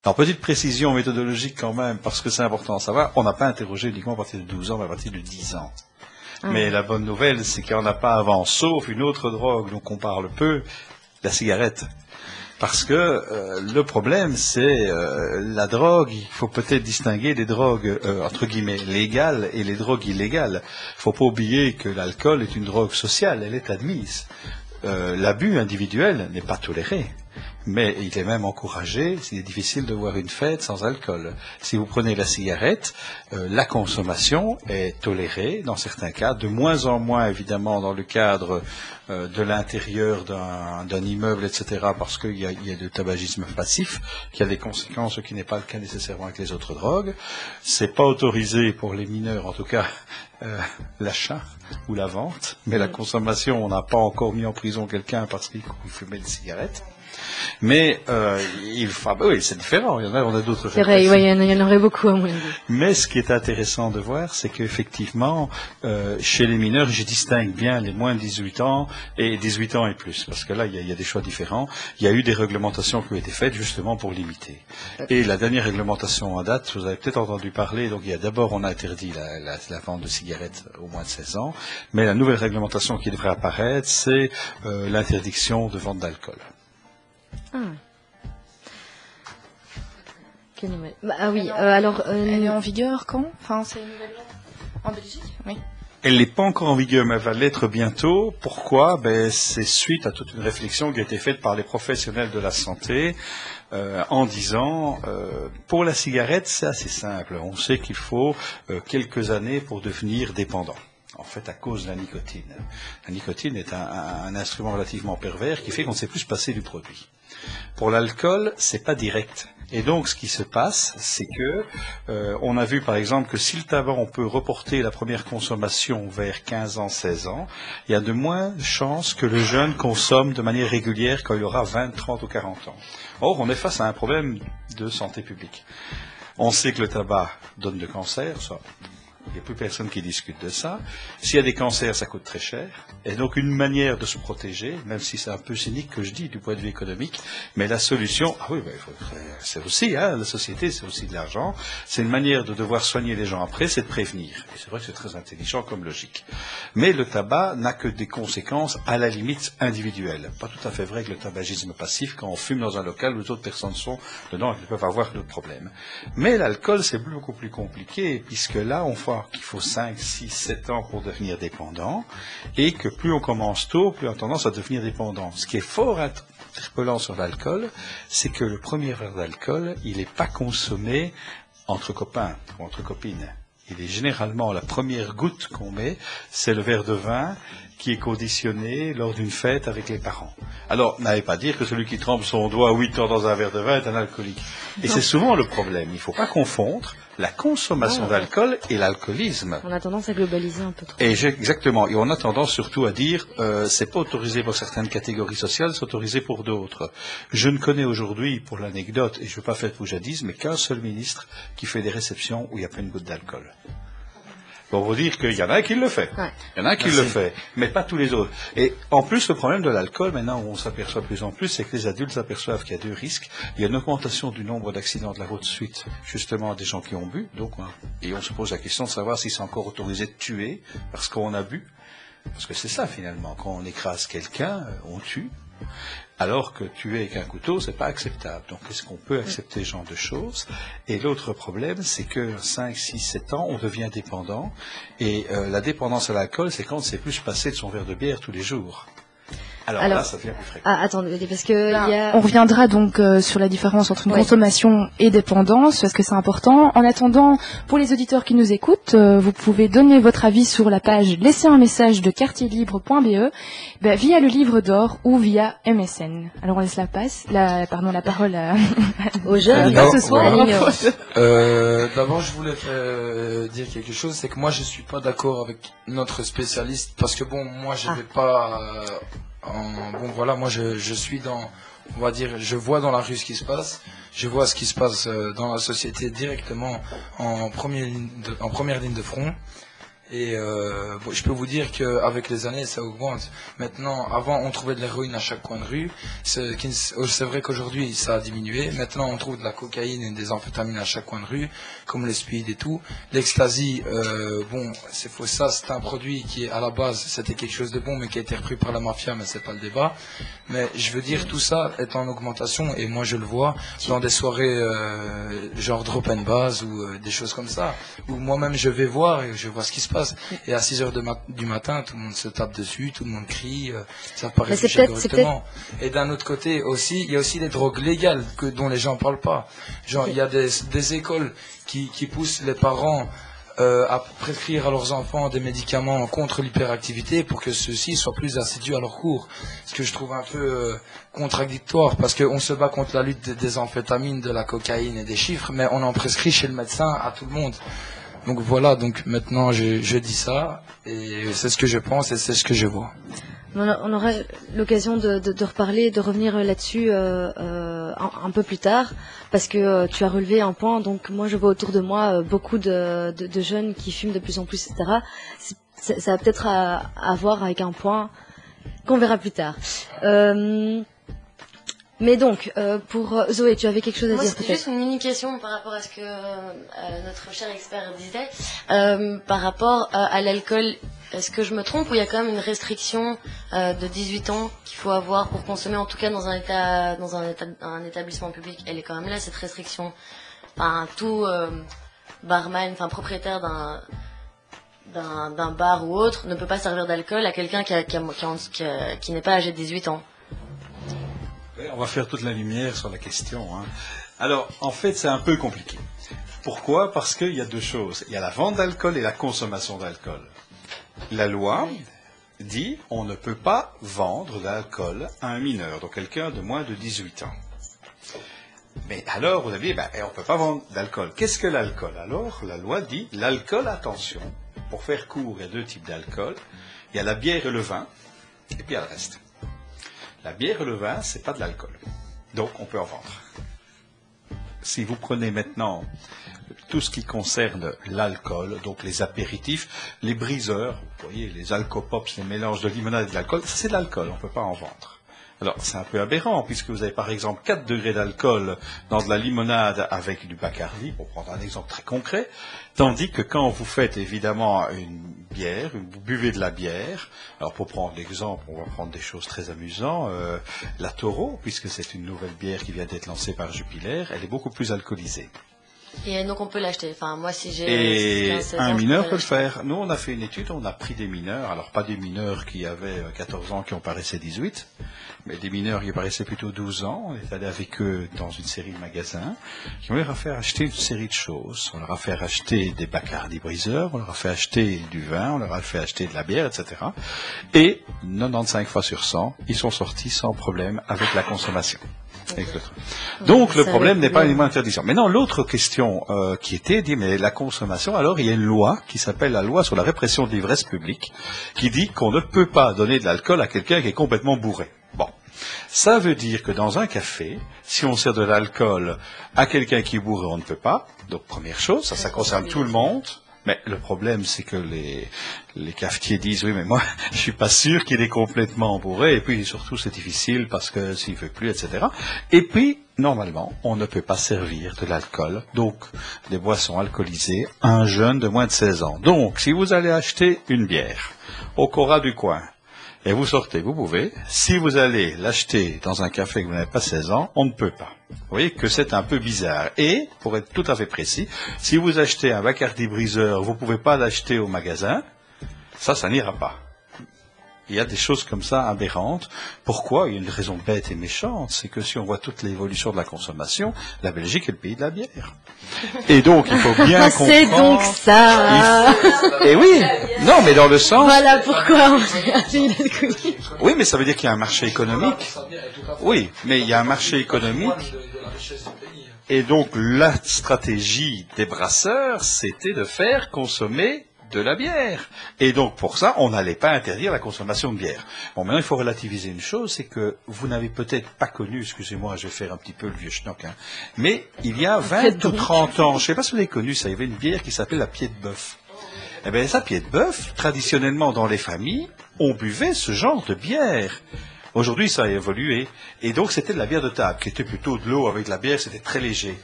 Alors, petite précision méthodologique quand même, parce que c'est important à savoir, on n'a pas interrogé uniquement à partir de 12 ans, mais à partir de 10 ans. Mais la bonne nouvelle, c'est qu'il n'y en a pas avant, sauf une autre drogue dont on parle peu, la cigarette. Parce que le problème, c'est la drogue. Il faut peut-être distinguer les drogues entre guillemets légales et les drogues illégales. Il ne faut pas oublier que l'alcool est une drogue sociale, elle est admise. L'abus individuel n'est pas toléré. Mais il est même encouragé, il est difficile de voir une fête sans alcool. Si vous prenez la cigarette, la consommation est tolérée dans certains cas, de moins en moins évidemment dans le cadre de l'intérieur d'un immeuble, etc., parce qu'il y a du tabagisme passif, qui a des conséquences, ce qui n'est pas le cas nécessairement avec les autres drogues. C'est pas autorisé pour les mineurs, en tout cas, l'achat ou la vente, mais la consommation, on n'a pas encore mis en prison quelqu'un parce qu'il fumait des cigarettes. Mais oui, c'est différent. Il y en a, on a d'autres. C'est vrai, il y en aurait beaucoup à mon avis. Mais ce qui est intéressant de voir, c'est qu'effectivement, chez les mineurs, je distingue bien les moins de 18 ans et 18 ans et plus, parce que là, il y a des choix différents. Il y a eu des réglementations qui ont été faites justement pour limiter. Et la dernière réglementation en date, vous avez peut-être entendu parler. Donc, d'abord, on a interdit la vente de cigarettes aux moins de 16 ans, mais la nouvelle réglementation qui devrait apparaître, c'est l'interdiction de vente d'alcool. Quelle nouvelle. Oui, alors... Elle est en vigueur quand? Enfin, c'est une nouvelle loi en Belgique? Oui. Elle n'est pas encore en vigueur, mais elle va l'être bientôt. Pourquoi? C'est suite à toute une réflexion qui a été faite par les professionnels de la santé en disant, pour la cigarette, c'est assez simple. On sait qu'il faut quelques années pour devenir dépendant. En fait, à cause de la nicotine. La nicotine est un instrument relativement pervers qui fait qu'on ne sait plus se passer du produit. Pour l'alcool, c'est pas direct. Et donc, ce qui se passe, c'est que on a vu, par exemple, que si le tabac, on peut reporter la première consommation vers 15 ans, 16 ans, il y a de moins de chances que le jeune consomme de manière régulière quand il aura 20, 30 ou 40 ans. Or, on est face à un problème de santé publique. On sait que le tabac donne de cancer, ça. Il n'y a plus personne qui discute de ça. S'il y a des cancers, ça coûte très cher. Et donc, une manière de se protéger, même si c'est un peu cynique que je dis du point de vue économique, mais la solution, c'est aussi, la société, c'est aussi de l'argent. C'est une manière de devoir soigner les gens après, c'est de prévenir. Et c'est vrai que c'est très intelligent comme logique. Mais le tabac n'a que des conséquences, à la limite, individuelles. Pas tout à fait vrai que le tabagisme passif, quand on fume dans un local où d'autres personnes sont dedans, elles peuvent avoir d'autres problèmes. Mais l'alcool, c'est beaucoup plus compliqué, puisque là, on voit qu'il faut 5, 6, 7 ans pour devenir dépendant, et que plus on commence tôt, plus on a tendance à devenir dépendant. Ce qui est fort interpellant sur l'alcool, c'est que le premier verre d'alcool, il n'est pas consommé entre copains ou entre copines. Il est généralement, la première goutte qu'on met, c'est le verre de vin qui est conditionné lors d'une fête avec les parents. Alors, n'allez pas dire que celui qui trempe son doigt 8 heures dans un verre de vin est un alcoolique. Et c'est souvent le problème. Il ne faut pas confondre la consommation d'alcool et l'alcoolisme. On a tendance à globaliser un peu trop. Exactement. Et on a tendance surtout à dire c'est pas autorisé pour certaines catégories sociales, c'est autorisé pour d'autres. Je ne connais aujourd'hui, pour l'anecdote, et je ne veux pas faire pour jadis, mais qu'un seul ministre qui fait des réceptions où il n'y a pas une goutte d'alcool. Pour vous dire qu'il y en a un qui le fait. Ouais. Il y en a un qui le fait, mais pas tous les autres. Et en plus, le problème de l'alcool, maintenant où on s'aperçoit de plus en plus, c'est que les adultes s'aperçoivent qu'il y a deux risques. Il y a une augmentation du nombre d'accidents de la route suite justement à des gens qui ont bu. Donc, et on se pose la question de savoir si c'est encore autorisé de tuer parce qu'on a bu. Parce que c'est ça finalement. Quand on écrase quelqu'un, on tue. Alors que tuer avec un couteau, c'est pas acceptable. Donc, est-ce qu'on peut accepter ce genre de choses? Et l'autre problème, c'est que 5, 6, 7 ans, on devient dépendant. Et la dépendance à l'alcool, c'est quand on ne sait plus se passer de son verre de bière tous les jours. Alors là, ça devient plus fréquent. Attendez, parce que on reviendra donc sur la différence entre une consommation et dépendance, parce que c'est important. En attendant, pour les auditeurs qui nous écoutent, vous pouvez donner votre avis sur la page Laissez un message de quartierlibre.be via le livre d'or ou via MSN. Alors on laisse la parole aux jeunes ce soir. D'abord, je voulais dire quelque chose, c'est que moi je suis pas d'accord avec notre spécialiste, parce que moi je vais pas... moi je suis dans, on va dire, je vois dans la rue ce qui se passe, je vois ce qui se passe dans la société directement en première ligne de front, Et je peux vous dire qu'avec les années, ça augmente. Maintenant, avant, on trouvait de l'héroïne à chaque coin de rue. C'est vrai qu'aujourd'hui, ça a diminué. Maintenant, on trouve de la cocaïne et des amphétamines à chaque coin de rue, comme les speed et tout. L'ecstasy, c'est faux. Ça, c'est un produit qui, à la base, c'était quelque chose de bon, mais qui a été repris par la mafia, mais c'est pas le débat. Mais je veux dire, tout ça est en augmentation, et moi, je le vois dans des soirées genre drop and bass ou des choses comme ça, où moi-même, je vais voir et je vois ce qui se passe. Et à 6 heures du matin, tout le monde se tape dessus, tout le monde crie, ça paraît correctement. Et d'un autre côté aussi, il y a aussi les drogues légales dont les gens parlent pas. Genre, il y a des écoles qui poussent les parents à prescrire à leurs enfants des médicaments contre l'hyperactivité pour que ceux-ci soient plus assidus à leurs cours. Ce que je trouve un peu contradictoire, parce qu'on se bat contre la lutte des amphétamines, de la cocaïne et des chiffres, mais on en prescrit chez le médecin à tout le monde. Donc voilà, donc maintenant je dis ça, et c'est ce que je pense et c'est ce que je vois. On aura l'occasion de reparler, de revenir là-dessus un peu plus tard, parce que tu as relevé un point. Donc moi je vois autour de moi beaucoup de jeunes qui fument de plus en plus, etc. Ça a peut-être à voir avec un point qu'on verra plus tard. Mais donc, pour Zoé, tu avais quelque chose à dire peut-être? Juste une mini question par rapport à ce que notre cher expert disait, par rapport à l'alcool. Est-ce que je me trompe, ou il y a quand même une restriction de 18 ans qu'il faut avoir pour consommer, en tout cas dans un établissement public? Elle est quand même là, cette restriction. Enfin, tout barman, enfin propriétaire d'un bar ou autre ne peut pas servir d'alcool à quelqu'un qui n'est pas âgé de 18 ans. On va faire toute la lumière sur la question. Hein. Alors, en fait, c'est un peu compliqué. Pourquoi? Parce qu'il y a deux choses. Il y a la vente d'alcool et la consommation d'alcool. La loi dit on ne peut pas vendre d'alcool à un mineur, donc quelqu'un de moins de 18 ans. Mais alors, vous avez dit, on ne peut pas vendre d'alcool. Qu'est-ce que l'alcool? Alors, la loi dit l'alcool, attention, pour faire court, il y a deux types d'alcool. Il y a la bière et le vin, et puis il y a le reste. La bière et le vin, c'est pas de l'alcool. Donc, on peut en vendre. Si vous prenez maintenant tout ce qui concerne l'alcool, donc les apéritifs, les briseurs, vous voyez, les alcopops, les mélanges de limonade et de l'alcool, c'est de l'alcool, on ne peut pas en vendre. Alors, c'est un peu aberrant, puisque vous avez par exemple 4 degrés d'alcool dans de la limonade avec du Bacardi, pour prendre un exemple très concret, tandis que quand vous faites évidemment une bière, vous buvez de la bière, alors pour prendre l'exemple, on va prendre des choses très amusantes, la Taureau, puisque c'est une nouvelle bière qui vient d'être lancée par Jupiler, elle est beaucoup plus alcoolisée. Et donc on peut l'acheter. Enfin, moi, si j'ai... Et un mineur peut le faire. Nous, on a fait une étude, on a pris des mineurs, alors pas des mineurs qui avaient 14 ans qui ont paraissé 18, mais des mineurs qui paraissaient plutôt 12 ans. On est allé avec eux dans une série de magasins, qui on leur a fait acheter une série de choses. On leur a fait acheter des Bacardi briseurs, on leur a fait acheter du vin, on leur a fait acheter de la bière, etc. Et 95 fois sur 100, ils sont sortis sans problème avec la consommation. Donc le problème n'est pas une interdiction. Maintenant, l'autre question qui était dit, mais la consommation, alors il y a une loi qui s'appelle la loi sur la répression de l'ivresse publique, qui dit qu'on ne peut pas donner de l'alcool à quelqu'un qui est complètement bourré. Bon, ça veut dire que dans un café, si on sert de l'alcool à quelqu'un qui est bourré, on ne peut pas. Donc première chose, ça concerne tout le monde. Mais le problème, c'est que les cafetiers disent, oui, mais moi, je suis pas sûr qu'il est complètement bourré, et puis surtout, c'est difficile parce que s'il veut plus, etc. Et puis, normalement, on ne peut pas servir de l'alcool, donc des boissons alcoolisées, à un jeune de moins de 16 ans. Donc, si vous allez acheter une bière au Cora du coin, et vous sortez, vous pouvez. Si vous allez l'acheter dans un café que vous n'avez pas 16 ans, on ne peut pas. Vous voyez que c'est un peu bizarre. Et, pour être tout à fait précis, si vous achetez un Bacardi briseur, vous ne pouvez pas l'acheter au magasin, ça n'ira pas. Il y a des choses comme ça aberrantes. Pourquoi? Il y a une raison bête et méchante, c'est que si on voit toute l'évolution de la consommation, la Belgique est le pays de la bière. Et donc, il faut bien comprendre... C'est donc ça. Et oui, non, mais dans le sens... Voilà pourquoi on fait l'alcoolisme. Oui, mais ça veut dire qu'il y a un marché économique. Oui, mais il y a un marché économique. Et donc, la stratégie des brasseurs, c'était de faire consommer de la bière. Et donc, pour ça, on n'allait pas interdire la consommation de bière. Bon, maintenant, il faut relativiser une chose, c'est que vous n'avez peut-être pas connu, excusez-moi, je vais faire un petit peu le vieux schnock, hein, mais il y a 20 ou 30 ans, je ne sais pas si vous avez connu ça, il y avait une bière qui s'appelait la pied de bœuf. Eh bien, les apiers de bœuf, traditionnellement dans les familles, on buvait ce genre de bière. Aujourd'hui, ça a évolué. Et donc, c'était de la bière de table, qui était plutôt de l'eau avec de la bière, c'était très léger.